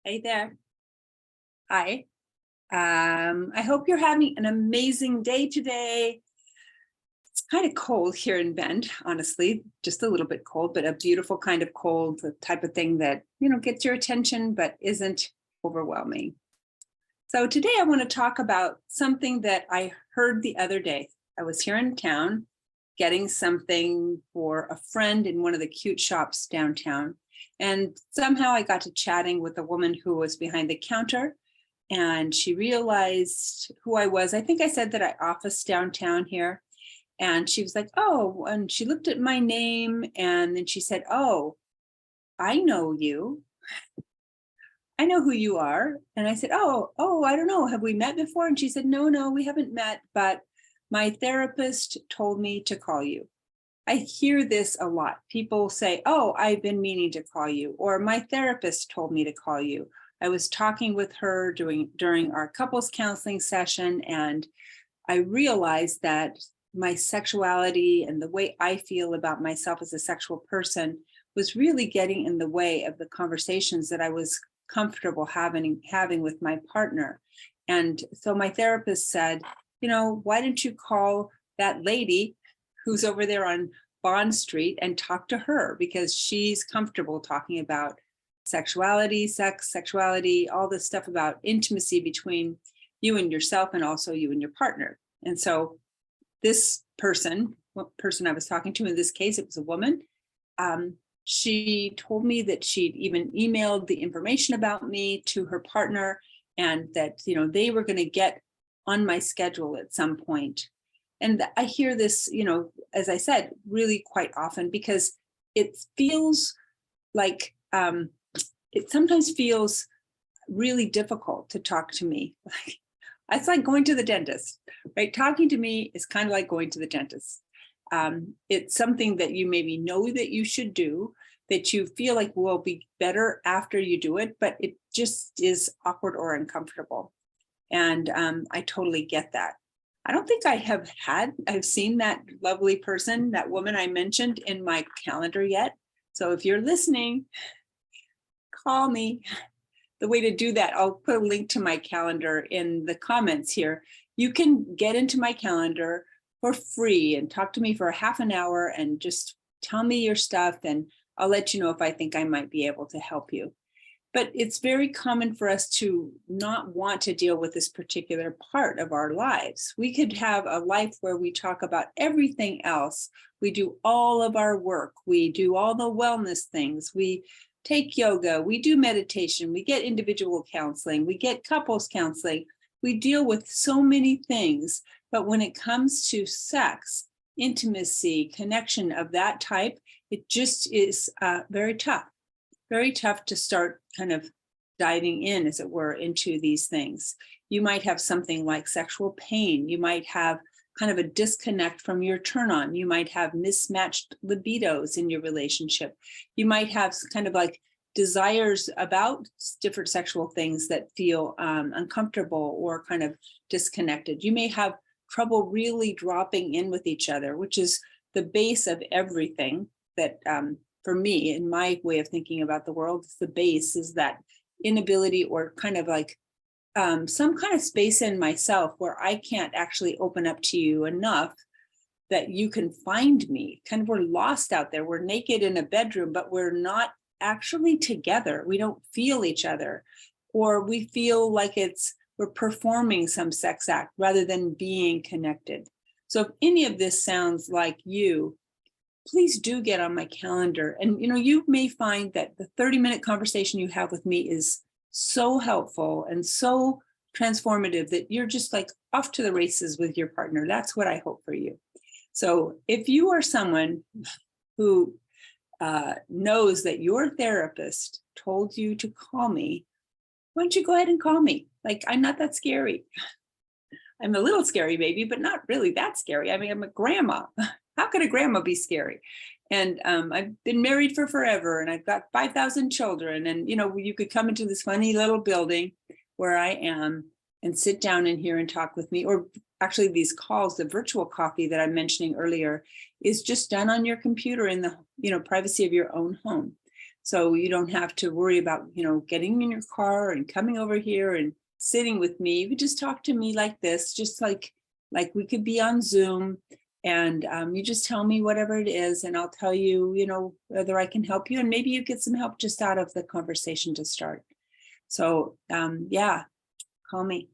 Hey there. Hi. I hope you're having an amazing day today. It's kind of cold here in Bend, honestly, just a little bit cold, but a beautiful kind of cold, the type of thing that, gets your attention, but isn't overwhelming. So today I want to talk about something that I heard the other day. I was here in town getting something for a friend in one of the cute shops downtown. And somehow I got to chatting with a woman who was behind the counter, and she realized who I was. I think I said that I office downtown here. And she was like, oh, and she looked at my name and then she said, oh, I know you. I know who you are. And I said, oh, I don't know. Have we met before? And she said, no, we haven't met, but my therapist told me to call you. I hear this a lot. People say, oh, I've been meaning to call you, or my therapist told me to call you. I was talking with her during our couples counseling session, and I realized that my sexuality and the way I feel about myself as a sexual person was really getting in the way of the conversations that I was comfortable having with my partner. And so my therapist said, why don't you call that lady who's over there on Bond Street and talk to her, because she's comfortable talking about sexuality, sexuality, all this stuff about intimacy between you and yourself and also you and your partner. And so this person I was talking to, in this case, it was a woman. She told me that she'd even emailed the information about me to her partner, and that, they were going to get on my schedule at some point. And I hear this, as I said, really quite often, because it feels like it sometimes feels really difficult to talk to me. It's like going to the dentist, right? Talking to me is kind of like going to the dentist. It's something that you maybe know that you should do, that you feel like will be better after you do it, but it just is awkward or uncomfortable. And I totally get that. I don't think I've seen that lovely person, that woman I mentioned, in my calendar yet. So if you're listening, call me. The way to do that, I'll put a link to my calendar in the comments here. You can get into my calendar for free and talk to me for a half an hour and just tell me your stuff, and I'll let you know if I think I might be able to help you. But it's very common for us to not want to deal with this particular part of our lives. We could have a life where we talk about everything else. We do all of our work. We do all the wellness things. We take yoga. We do meditation. We get individual counseling. We get couples counseling. We deal with so many things. But when it comes to sex, intimacy, connection of that type, it just is very tough. Very tough to start kind of diving in, as it were, into these things. You might have something like sexual pain. You might have kind of a disconnect from your turn on. You might have mismatched libidos in your relationship. You might have kind of like desires about different sexual things that feel uncomfortable or kind of disconnected. You may have trouble really dropping in with each other, which is the base of everything that for me, in my way of thinking about the world, the base is that inability, or kind of like some kind of space in myself where I can't actually open up to you enough that you can find me. Kind of, we're lost out there. We're naked in a bedroom, but we're not actually together. We don't feel each other, or we feel like we're performing some sex act rather than being connected. So if any of this sounds like you, please do get on my calendar. And, you may find that the 30-minute conversation you have with me is so helpful and so transformative that you're just like off to the races with your partner. That's what I hope for you. So if you are someone who knows that your therapist told you to call me, why don't you go ahead and call me? Like, I'm not that scary. I'm a little scary maybe, but not really that scary. I mean, I'm a grandma. How could a grandma be scary? And I've been married for forever, and I've got 5,000 children. And, you could come into this funny little building where I am and sit down in here and talk with me. Or actually, these calls, the virtual coffee that I'm mentioning earlier, is just done on your computer in the privacy of your own home. So you don't have to worry about, getting in your car and coming over here and sitting with me. You could just talk to me like this, just like we could be on Zoom, and you just tell me whatever it is, and I'll tell you, whether I can help you, and maybe you get some help just out of the conversation to start. So yeah, call me.